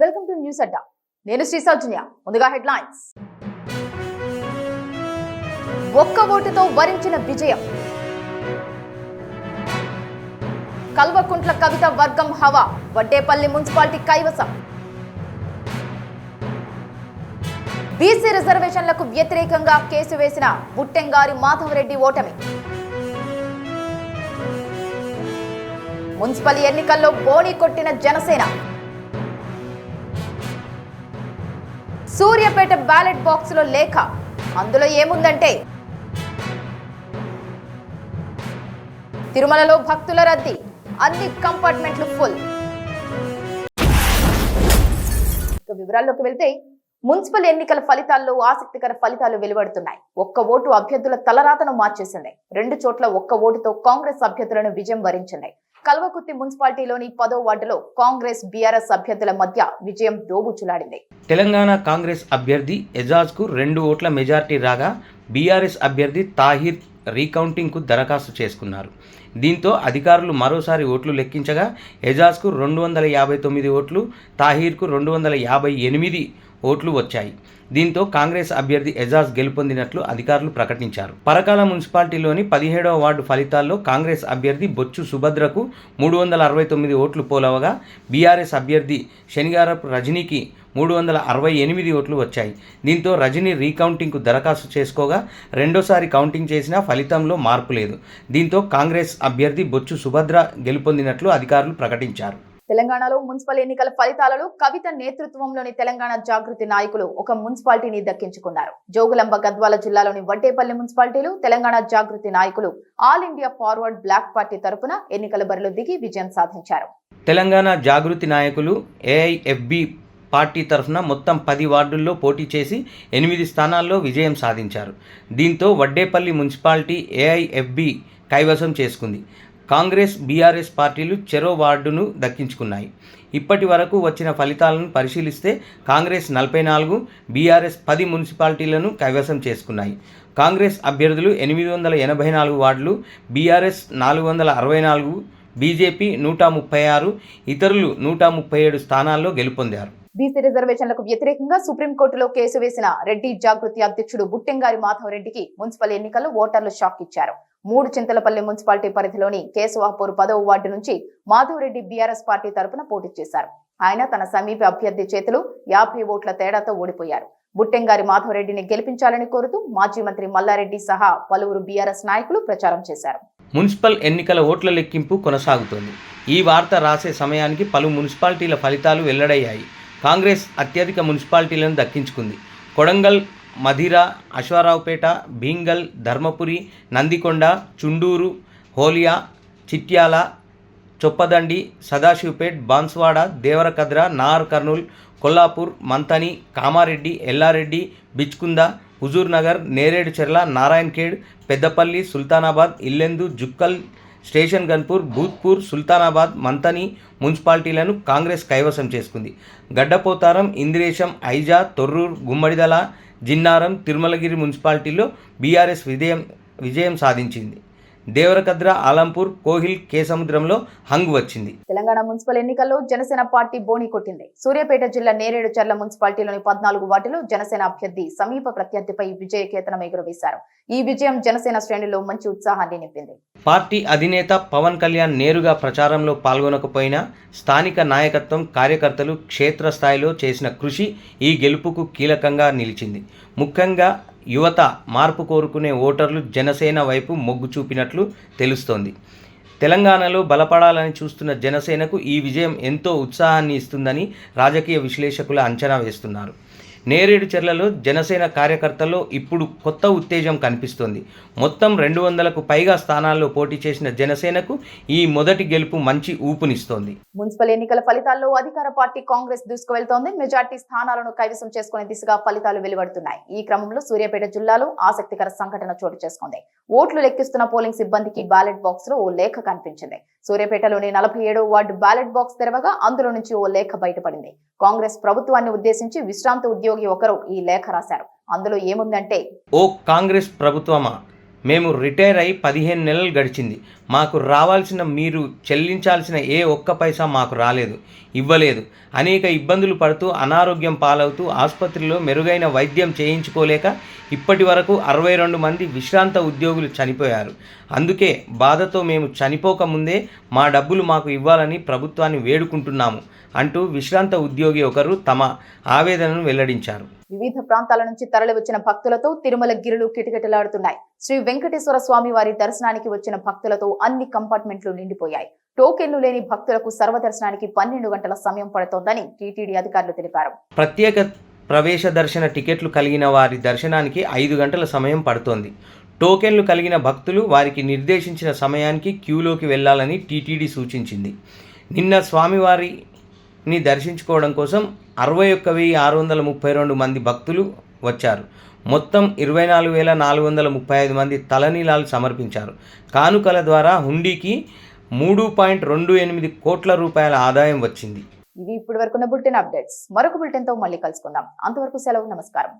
Welcome to news అడ్డా. నేను శ్రీ సౌజన్య. ముందుగా headlines. ఒక్క ఓటుతో వరించిన విజయం. కల్వకుంట్ల కవిత వర్గం హవా వడ్డేపల్లి మున్సిపాలిటీ కైవసం. బీసీ రిజర్వేషన్లకు వ్యతిరేకంగా కేసు వేసిన బుట్టెంగారి మాధవరెడ్డి ఓటమి. మున్సిపల్ ఎన్నికల్లో బోణీ కొట్టిన జనసేన. సూర్యాపేట బ్యాలెట్ బాక్స్ లో లేఖ, అందులో ఏముందంటే తిరుమలలో భక్తుల రద్దీ, అన్ని కంపార్ట్మెంట్లు ఫుల్. వివరాల్లోకి వెళ్తే మున్సిపల్ ఎన్నికల ఫలితాల్లో ఆసక్తికర ఫలితాలు వెలువడుతున్నాయి. ఒక్క ఓటు అభ్యర్థుల తలరాతను మార్చేసింది. 2 చోట్ల ఒక్క ఓటుతో కాంగ్రెస్ అభ్యర్థులను విజయం వరించింది. కల్వకుర్తి మున్సిపాలిటీలోని 10వ వార్డులో కాంగ్రెస్ బీఆర్ఎస్ అభ్యర్థుల మధ్య విజయం దోబుచులాడింది. తెలంగాణ కాంగ్రెస్ అభ్యర్థి ఎజాజ్ కు 2 ఓట్ల మెజార్టీ రాగా బీఆర్ఎస్ అభ్యర్థి తాహిర్ రీకౌంటింగ్ కు దరఖాస్తు చేసుకున్నారు. దీంతో అధికారులు మరోసారి ఓట్లు లెక్కించగా ఎజాజ్ కు 259 ఓట్లు, తాహిర్ కు 258 ఓట్లు వచ్చాయి. దీంతో కాంగ్రెస్ అభ్యర్థి ఎజాజ్ గెలుపొందినట్లు అధికారులు ప్రకటించారు. పరకాల మున్సిపాలిటీలోని 17వ వార్డు ఫలితాల్లో కాంగ్రెస్ అభ్యర్థి బొచ్చు సుభద్రకు 369 ఓట్లు పోలవగా బీఆర్ఎస్ అభ్యర్థి శనిగారపు రజనీకి 368 ఓట్లు వచ్చాయి. దీంతో రజనీ రీకౌంటింగ్కు దరఖాస్తు చేసుకోగా రెండోసారి కౌంటింగ్ చేసినా ఫలితంలో మార్పు లేదు. దీంతో కాంగ్రెస్ అభ్యర్థి బొచ్చు సుభద్ర గెలుపొందినట్లు అధికారులు ప్రకటించారు. తెలంగాణలో మున్సిపల్ ఎన్నికల ఫలితాలలో కవిత నేతృత్వంలోని తెలంగాణ జాగృతి నాయకులు ఒక మున్సిపాలిటీని దక్కించుకున్నారు. జోగులాంబ గద్వాల జిల్లాలోని వడ్డేపల్లి మున్సిపాలిటీలో తెలంగాణ జాగృతి నాయకులు all India forward bloc party తరపున ఎన్నికల బరిలో దిగి విజయం సాధించారు. తెలంగాణ జాగృతి నాయకులు ఏఐఎఫ్బి పార్టీ తరఫున మొత్తం 10 వార్డుల్లో పోటీ చేసి 8 స్థానాల్లో విజయం సాధించారు. దీంతో వడ్డేపల్లి మున్సిపాలిటీ ఏఐఎఫ్బి కైవసం చేసుకుంది. కాంగ్రెస్ బీఆర్ఎస్ పార్టీలు చెరో వార్డును దక్కించుకున్నాయి. ఇప్పటి వరకు వచ్చిన ఫలితాలను పరిశీలిస్తే కాంగ్రెస్ 44, బీఆర్ఎస్ 10 మున్సిపాలిటీలను కైవసం చేసుకున్నాయి. కాంగ్రెస్ అభ్యర్థులు 884 వార్డులు, బీఆర్ఎస్ 464, బీజేపీ 136, ఇతరులు 137 స్థానాల్లో గెలుపొందారు. బీసీ రిజర్వేషన్లకు వ్యతిరేకంగా సుప్రీంకోర్టులో కేసు వేసిన రెడ్డి జాగృతి అధ్యక్షుడు బుట్టెంగారి మాధవరెడ్డికి మున్సిపల్ ఎన్నికల్లో ఓటర్లు షాక్ ఇచ్చారు. 3 చింతలపల్లి మున్సిపాలిటీ పరిధిలోని కేశవాపూర్ 10వ వార్డు నుంచి మాధవరెడ్డి బీఆర్ఎస్ పార్టీ తరపున పోటీ చేశారు. ఆయన తన సమీప అభ్యర్థి చేతులు 50 ఓట్ల తేడాతో ఓడిపోయారు. బుట్టెంగారి మాధవరెడ్డిని గెలిపించాలని కోరుతూ మాజీ మంత్రి మల్లారెడ్డి సహా పలువురు బీఆర్ఎస్ నాయకులు ప్రచారం చేశారు. మున్సిపల్ ఎన్నికల ఓట్ల లెక్కింపు కొనసాగుతోంది. ఈ వార్త రాసే సమయానికి పలు మున్సిపాలిటీల ఫలితాలు వెల్లడయ్యాయి. కాంగ్రెస్ అత్యధిక మున్సిపాలిటీలను దక్కించుకుంది. కొడంగల్, మధిర, అశ్వారావుపేట, భీంగల్, ధర్మపురి, నందికొండ, చుండూరు, హోలియా, చిట్యాల, చొప్పదండి, సదాశివపేట్, బాన్స్వాడ, దేవరకద్ర, నార్ కర్నూల్, కొల్లాపూర్, మంతని, కామారెడ్డి, ఎల్లారెడ్డి, బిచ్కుంద, హుజూర్ నగర్, నేరేడుచెర్ల, నారాయణఖేడ్, పెద్దపల్లి, సుల్తానాబాద్, ఇల్లెందు, జుక్కల్, స్టేషన్ గన్పూర్, భూత్పూర్, సుల్తానాబాద్, మంతని మున్సిపాలిటీలను కాంగ్రెస్ కైవసం చేసుకుంది. గడ్డపోతారం, ఇంద్రేశం, ఐజా, తొర్రూర్, గుమ్మడిదల, జిన్నారం, తిరుమలగిరి మున్సిపాలిటీల్లో బీఆర్ఎస్ విజయం సాధించింది. దేవరకద్ర, ఆలంపూర్, కోహిల్, కేసముద్రంలో హంగ్ వచ్చింది. తెలంగాణ మున్సిపల్ ఎన్నికల్లో జనసేన పార్టీ బోణీ కొట్టింది. సూర్యాపేట జిల్లా నేరేడుచర్ల మున్సిపాలిటీలోని 14 వార్డులో జనసేన అభ్యర్థి సమీప ప్రత్యర్థిపై విజయకేతనం ఎగురవేశారు. ఈ విజయం జనసేన శ్రేణుల్లో మంచి ఉత్సాహాన్ని నింపింది. పార్టీ అధినేత పవన్ కళ్యాణ్ నేరుగా ప్రచారంలో పాల్గొనకపోయినా స్థానిక నాయకత్వం, కార్యకర్తలు క్షేత్రస్థాయిలో చేసిన కృషి ఈ గెలుపుకు కీలకంగా నిలిచింది. ముఖ్యంగా యువత, మార్పు కోరుకునే ఓటర్లు జనసేన వైపు మొగ్గు చూపినట్లు తెలుస్తోంది. తెలంగాణలో బలపడాలని చూస్తున్న జనసేనకు ఈ విజయం ఎంతో ఉత్సాహాన్ని ఇస్తుందని రాజకీయ విశ్లేషకులు అంచనా వేస్తున్నారు. నేరేడుచెర్లలో జనసేన కార్యకర్తల్లో ఇప్పుడు కొత్త ఉత్తేజం కనిపిస్తోంది. మొత్తం 200కు పైగా స్థానాల్లో పోటీ చేసిన జనసేనకు ఈ మొదటి గెలుపు మంచి ఊపునిస్తోంది. మున్సిపల్ ఎన్నికల ఫలితాల్లో అధికార పార్టీ కాంగ్రెస్ దూసుకువెళ్తోంది. మెజార్టీ స్థానాలను కైవసం చేసుకునే దిశగా ఫలితాలు వెలువడుతున్నాయి. ఈ క్రమంలో సూర్యాపేట జిల్లాలో ఆసక్తికర సంఘటన చోటు చేసుకుంది. ఓట్లు లెక్కిస్తున్న పోలింగ్ సిబ్బందికి బ్యాలెట్ బాక్స్ లో ఓ లేఖ కనిపించింది. సూర్యాపేటలోని 47వ వార్డు బ్యాలెట్ బాక్స్ తెరవగా అందులో నుంచి ఓ లేఖ బయటపడింది. కాంగ్రెస్ ప్రభుత్వాన్ని ఉద్దేశించి విశ్రాంత ఉద్యోగి ఒకరు ఈ లేఖ రాశారు. అందులో ఏముందంటే, ఓ కాంగ్రెస్ ప్రభుత్వమా, మేము రిటైర్ అయి 15 నెలలు గడిచింది. మాకు రావాల్సిన, మీరు చెల్లించాల్సిన ఏ ఒక్క పైసా మాకు రాలేదు, ఇవ్వలేదు. అనేక ఇబ్బందులు పడుతూ అనారోగ్యం పాలవుతూ ఆసుపత్రిలో మెరుగైన వైద్యం చేయించుకోలేక ఇప్పటి వరకు 62 మంది విశ్రాంత ఉద్యోగులు చనిపోయారు. అందుకే బాధతో మేము చనిపోకముందే మా డబ్బులు మాకు ఇవ్వాలని ప్రభుత్వాన్ని వేడుకుంటున్నాము అంటూ విశ్రాంత ఉద్యోగి ఒకరు తమ ఆవేదనను వెల్లడించారు. వివిధ ప్రాంతాల నుంచి తరలి వచ్చిన భక్తులతో తిరుమల గిరులు కిటకిటలాడుతున్నాయి. శ్రీ వెంకటేశ్వర స్వామి వారి దర్శనానికి వచ్చిన భక్తులతో అన్ని కంపార్ట్మెంట్లు నిండిపోయాయి. టోకెన్లు లేని భక్తులకు సర్వదర్శనానికి 12 గంటల సమయం పడుతోందని టీటీడీ అధికారులు తెలిపారు. ప్రత్యేక ప్రవేశ దర్శన టికెట్లు కలిగిన వారి దర్శనానికి 5 గంటల సమయం పడుతోంది. టోకెన్లు కలిగిన భక్తులు వారికి నిర్దేశించిన సమయానికి క్యూలోకి వెళ్లాలని టీటీడీ సూచించింది. నిన్న స్వామివారిని దర్శించుకోవడం కోసం 61,632 మంది భక్తులు వచ్చారు. మొత్తం 24,435 మంది తలనీలాలు సమర్పించారు. కానుకల ద్వారా హుండీకి 3.28 కోట్ల రూపాయల ఆదాయం వచ్చింది. ఇవి ఇప్పటి వరకున్న బులెటిన్ అప్డేట్స్. మరొక బులెటిన్ తో మళ్ళీ కలుసుకుందాం. అంతవరకు సెలవు, నమస్కారం.